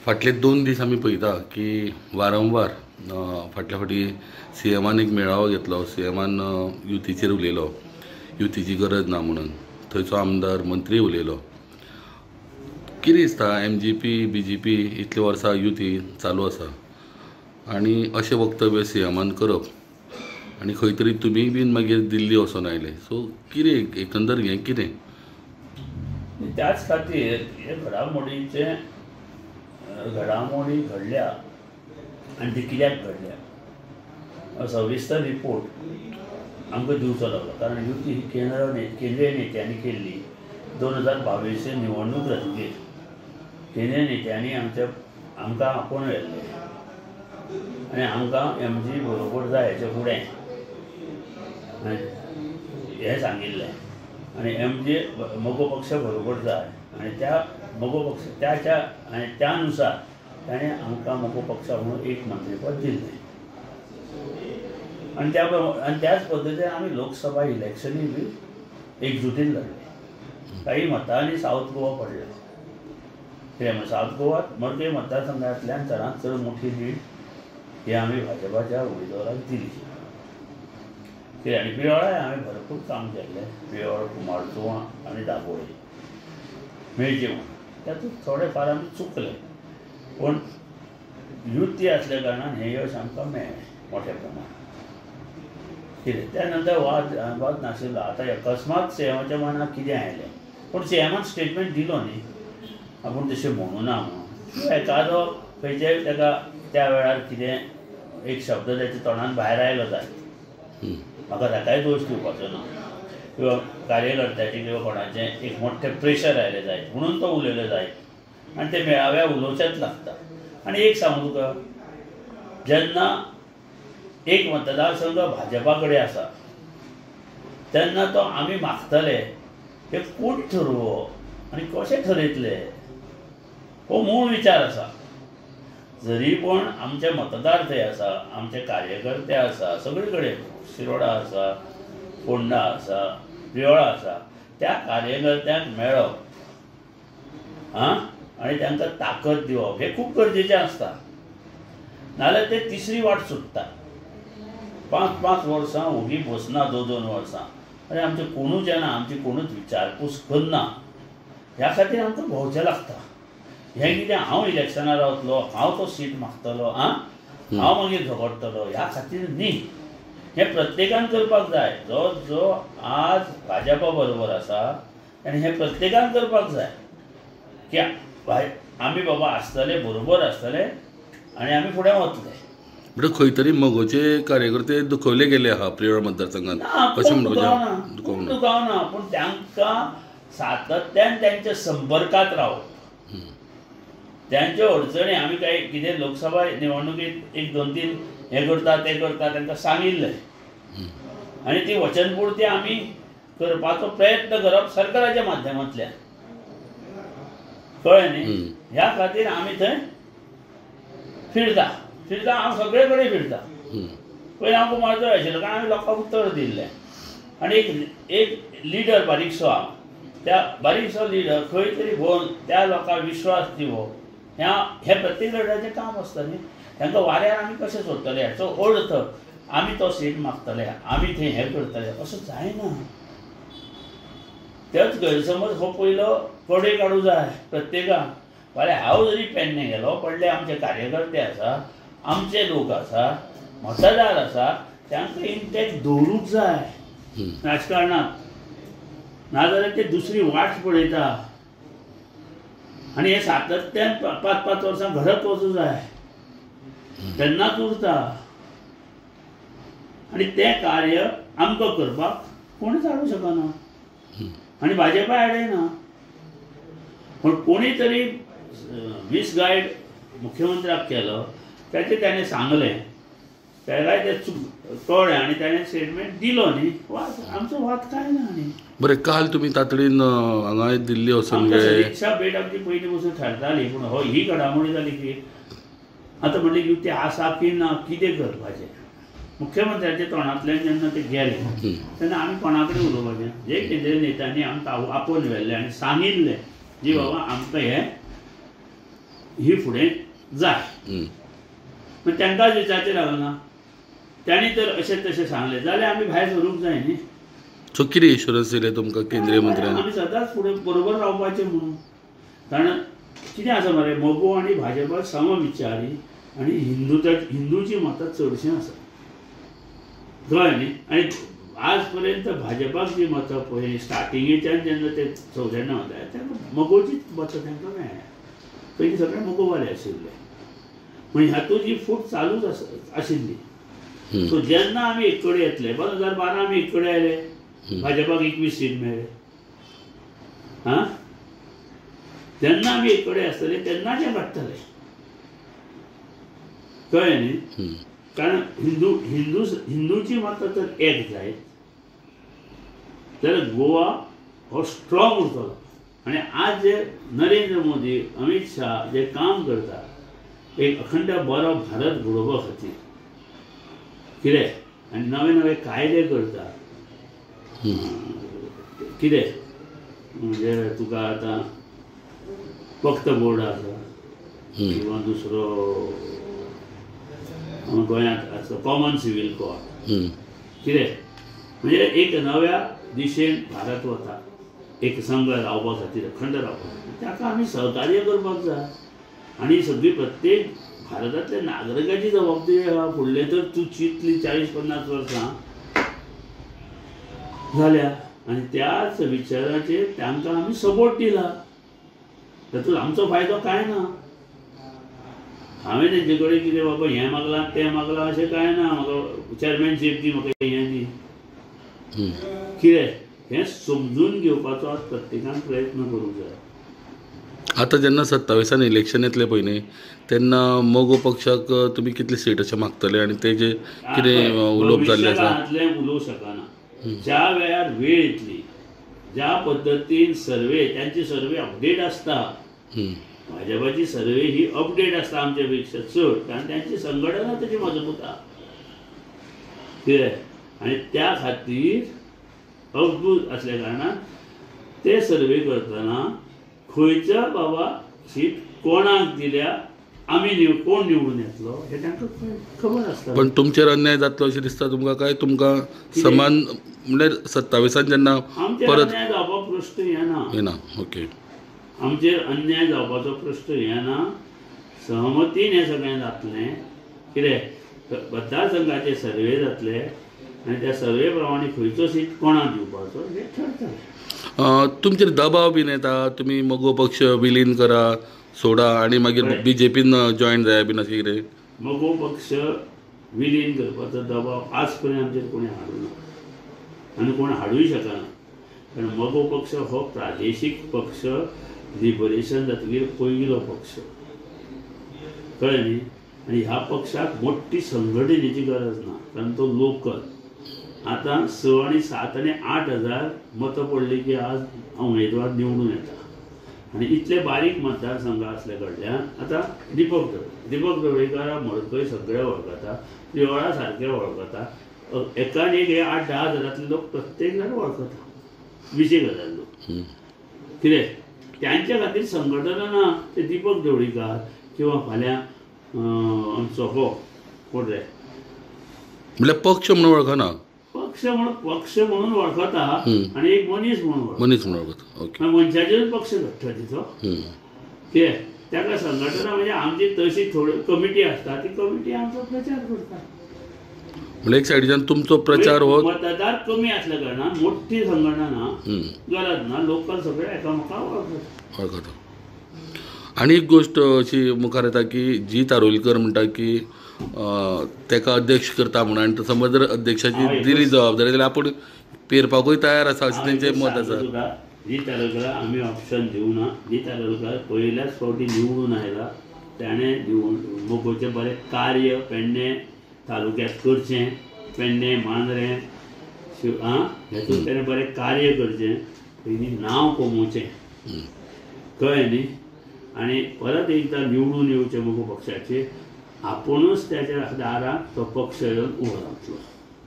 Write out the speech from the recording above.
फाटले 2 दीस आमी पळयता की वारंवार फाटल्या फाटी सीएमान एक मेळावो घेतलो. सीएमान युतीचेर उलयलो, युतीची गरज ना म्हणून. थंयचो आमदार मंत्री उलयलो. कितें दिसता MGP BJP इतले वर्सां युती चालू आसा आनी अशें वक्तव्य सीएमान करप आनी खंय तरी तुमी बीन मागीर दिल्ली वचून आयले. सो कितें एकंदर हें कितें? त्याच खातीर हे घडामोडी घडल्या आनी ते कित्याक घडल्या सविस्तर रिपोर्ट आमकां दिवचो लागलो. कारण युती ही केंद्रीय नेत्यांनी केल्ली 2022 निवडणूक रचणुकेक केंद्रीय नेत्यांनी आमकां आपोवन व्हेल्ले आनी आमकां MG बरोबर जाय हेचे फुडें हें सांगिल्लें आनी MG मोगो पक्ष बरोबर जाय आनी त्या मोगो पक्ष त्या नुसार ताणें आमकां मोगो पक्षा म्हणून एक मंत्रीपद दिल्लें आनी त्याच पद्दतीन आमी लोकसभा इलेक्शनूय बी एकजुटीन लढले. काही मतांनी सावथ गोवा पडले. कित्याक सावथ गोवात मडकय मतदारसंघांतल्यान चडांत चड मोठी लीड ही आमी भाजपाच्या उमेदवाराक दिली. कित्याक आनी पिळवळ्याय हांवें भरपूर काम केल्लें. पिळवळ, कुमारजुंवा आनी दाबोळे मेळचे म्हणून तातूंत थोडे फार आमी चुकले. पूण युती आसल्या कारणान हें यश आमकां मेळ्ळें मोठ्या प्रमाणांत. कितें त्या नंतर वाद नाशिल्लो. आतां अकस्मात सीएमाच्या मनाक कितें आयलें पूण सीएमान स्टेटमेंट दिलो न्ही, आपूण तशें म्हणूं ना म्हणून. एकादो खंयच्याय ताका त्या वेळार कितें एक शब्द ताच्या तोंडान भायर आयलो जाय, म्हाका ताकाय दोश दिवपाचो ना. किंवा कार्यकर्त्याचें किंवा कोणाचें एक मोठें प्रेशर आयलें जाय म्हणून तो उलयलो जाय आनी ते मेळाव्या उलोवचेंच लागता. आनी एक सांगू तुका, जेन्ना एक मतदारसंघ भाजपा कडेन आसा तेन्ना तो आमी मागतले हे कोण ठरोवप आनी कशें ठरयतले हो मूळ विचार आसा. जरी पण आमचे मतदार थंय आसा, आमचे कार्यकर्ते आसा, सगळे कडेन शिरोडा आसा, फोंडा आसा, पिळवळा आसा, त्या कार्यकर्त्यांक मेळप आनी तांकां ताकद दिवप हें खूब गरजेचें आसता. नाजाल्यार ते तिसरी वाट सुट्टा. 5-5 वर्सां ओगी बसना, 2-2 वर्सां आनी आमचें कोणूच येना, आमची कोणूच विचारपूस करना. ह्या खातीर आमकां भोंवचें लागता. हें कितें हांव इलेक्शनार रावतलो, हांव तो सीट मागतलो, हांव मागीर झगडटलो, ह्या खातीर न्ही. हें प्रत्येकान करपाक जाय. जो आज भाजपा बरोबर आसा आनी हें प्रत्येकान करपाक जाय की आमी बाबा आसतले, बरोबर आसतले आनी आमी फुडें वतले. म्हणजे खंय तरी मगोचे कार्यकर्ते दुखवले गेले आहा पिळवळ मतदारसंघात अशें म्हणून दुखावना, पूण तांकां सातत्यान तांच्या संपर्कांत रावप. त्यांच्यो अडचणी आमी काय कितें लोकसभा निवडणुकीत 1-2-3 हें करता तें करता तांकां सांगिल्लें आनी ती वचनपुर्ती आमी करपाचो प्रयत्न करप सरकाराच्या माध्यमांतल्यान. कळ्ळें न्ही. ह्या खातीर आमी थंय फिरता. हांव सगळे कडेन फिरता. पयलीं हांव कुमारजुंवा आशिल्लो कारण आमी लोकांक उत्तर दिल्लें आनी एक लिडर बारीकसो आहा, त्या बारीकसो लिडर खंय तरी भोंवन त्या लोकांक विश्वास दिवप हें प्रत्येक लिडराचें काम आसता न्ही. तांकां वाऱ्यार आमी कशें सोडटले हाचो अर्थ आमी तो सीट मागतले, आमी थंय हें करतले अशें जायना. तेच गैरसमज हो पयलो कडे काडूं जाय प्रत्येकान. फाल्यां हांव जरी पेडणे गेलो, पडले आमचे कार्यकर्ते आसा, आमचे लोक आसा, मतदार आसा, तांकां इंटॅक्ट दवरूंक जाय राजकारणांत. नाजाल्यार ते दुसरी वाट पळयता आनी हें सातत्यान 5-5 वर्सां घडत वचूं जाय तेन्नाच उरता. आनी तें कार्य आमकां करपाक कोणूच हाडूंक शकना आनी भाजपा हाडयना. पूण कोणी तरी 20 गायड मुख्यमंत्र्याक केलो, ताचें ताणें सांगलें, तेकाय तें कळ्ळें आनी ताणें स्टेटमेंट दिलो न्ही. आमचो वाद कांय ना न्ही. बरें, काल तुमी तातडीन हांगा दिल्ली वचून सदिच्छा भेट आमची पयलीं पसून थारताली. पूण ही घडामोडी जाली की आतां म्हणली युती आसा की ना, कितें करपाचें. मुख्यमंत्र्याच्या तोंडांतल्यान जेन्ना ते गेले तेन्ना आमी कोणा कडेन उलोवपाचें. जे केंद्रीय नेत्यांनी आमकां आपोवन व्हेल्लें आनी सांगिल्लें जी बाबा आमकां हें ही फुडें जाय. पण तांकांच विचारचें लागना. तांणी तर अशें तशें सांगलें जाल्यार आमी भायर सरूंक जाय न्ही. सो कितें इन्शुरन्स दिले तुमकां केंद्रीय मंत्र्यान? आमी सदांच फुडें बरोबर रावपाचें म्हणून. कारण कितें आसा मरे, मोगो आनी भाजपा समविचारी आनी हिंदूची मतां चडशीं आसा, कळ्ळें न्ही. आनी आज पर्यंत भाजपाक जी मतां पळय स्टार्टिंगेच्यान जेन्ना ते 94 तेन्ना मोगोचीच मतां तांकां मेळ्ळ्या. पयलीं सगळे मोगोवाले आशिल्ले. म्हणजे हातूंत ही फूट चालूच आशिल्ली. सो जेन्ना आमी एक कडेन येतले 2012 आमी एक कडेन आयले, भाजपाक 21 सीट मेळ्ळे. हां, जेन्ना आमी एक कडेन आसतले तेन्ना जें घडटलें, कळ्ळें न्ही. कारण हिंदूची मतां तर एक जायत जाल्यार गोवा हो स्ट्रॉंग उरतलो. आनी आज जे नरेंद्र मोदी, अमित शाह जे काम करता एक अखंड बरो भारत घडोवपा खातीर, कितें आनी नवे नवे कायदे करता, कितें म्हणजे तुका आतां वक्फ बोर्ड आसा किंवा दुसरो गोंयांत आसा कॉमन सिवील कोर्ट, कितें म्हणजे एक नव्या दिशेन भारत वता एक संघ रावपा खातीर, अखंड रावपा खातीर. ताका आमी सहकार्य करपाक जाय. आनी सगळी प्रत्येक भारतांतल्या नागरिकाची जबाबदारी आहा. फुडले तर तूं चिंतली 40-50 वर्सां जाल्या आनी त्याच विचाराचेर तांकां आमी सपोर्ट दिला. तातूंत आमचो फायदो कांय ना. हांवें तेंचे कडेन कितें बाबा हें मागलां तें मागलां अशें कांय ना. म्हाका चॅरमॅनशीप दी, म्हाका हें दी, कितें हें समजून घेवपाचो आज प्रत्येकान प्रयत्न करूंक जाय. आतां जेन्ना 27 इलेक्शन येतलें पळय न्ही, तेन्ना मोगो पक्षाक तुमी कितले सीट अशें मागतले आनी तेजे कितें उलोवप जाल्लें आसा? उलोवंक शकना. ज्या वेळार वेळ येतली, ज्या पद्दतीन सर्वे त्यांची सर्वे अपडेट आसता, भाजपाची सर्वे ही अपडेट आसता आमच्या पेक्षा चड, कारण त्यांची संघटना तशी मजबूत आहा, कितें आनी त्या खातीर अजबूत असल्या कारणान ते सर्वे करतना खंयच्या बाबा सीट कोणाक दिल्या, आमी कोण निवडून येतलो हे तांकां खबर आसता. पण तुमचेर अन्याय जातलो अशें दिसता तुमकां? काय तुमकां समान म्हणल्यार 27 जेन्ना परत अन्याय जावपाचो प्रश्न येना. ओके, आमचेर अन्याय जावपाचो प्रश्न येना. सहमतीन हें सगळें जातलें. कितें मतदारसंघाचे सर्वे जातले आनी त्या सर्वे प्रमाणे खंयचो सीट कोणाक दिवपाचो हें ठरतलें. तुमचेर दबाव बीन येता, तुमी मोगो पक्ष विलीन करा, सोडा आनी मागीर BJPन जॉयन जाया बीन अशें कितें? मोगो पक्ष विलीन करपाचो दबाव आज पर्यंत आमचेर कोणी हाडूं ना आनी कोण हाडूय शकना. कारण मोगो पक्ष हो प्रादेशीक पक्ष, लिबरेशन जातकीर पयलो पक्ष, कळ्ळें न्ही. आनी ह्या पक्षाक मोठी संघटनेची गरज ना, कारण तो लोकल. आतां 6 आनी 7 आनी 8 हजार मतां पडली की आज उमेदवार निवडून येता. आनी इतले बारीक मतदारसंघ असल्या कडल्यान आतां दीपक ढवळीकार मडकय सगळे वळखता, त्रिवळा सारके वळखता, एकान एक हे 8-10 हजारांतले लोक प्रत्येक जाण वळखता, 20,000 लोक. कितें त्यांच्या खातीर संघटना ना. ते दीपक ढवळीकार किंवा फाल्यां आमचो हो कोण रे, म्हणल्यार पक्ष म्हणून वळखना, पक्ष म्हणून वळखता आनी एक मनीस म्हणून वळखता. ओके, मनशाचेरूच पक्ष घडटा तिचो. कितें ताका संघटना म्हणजे आमची तशी थोडी कमिटी आसता, ती कमिटी आमचो प्रचार करता. म्हणजे एक सायडीच्यान तुमचो प्रचार हो मतदार कमी असल्या कारणान मोठी संघटना गरज ना. लोकल सगळे एकामेकांक वळखता. आनी एक गोष्ट अशी मुखार येता की जी तारोलकर म्हणटा की ताका अध्यक्ष करता म्हणून, आनी समज जर अध्यक्षाची दिली जबाबदारी जाल्यार आपूण पेरपाकूय तयार आसा अशें तेंचें मत आसा. जी तारोलकर आमी ऑप्शन दिवं ना. जी तारोलकर पयल्याच फावटी निवडून आयला, ताणें मोगोचें बरें कार्य पेडणे तालुक्यांत करचें. पेडणे, मांद्रे, हेतून ताणें बरें कार्य करचें, पयलीं नांव कमोवचें, कळ्ळें न्ही. आनी परत एकदां निवडून येवचें मोगो पक्षाचेर. आपुणूच त्याच्या दाराक तो पक्ष येवन उबो रावतलो.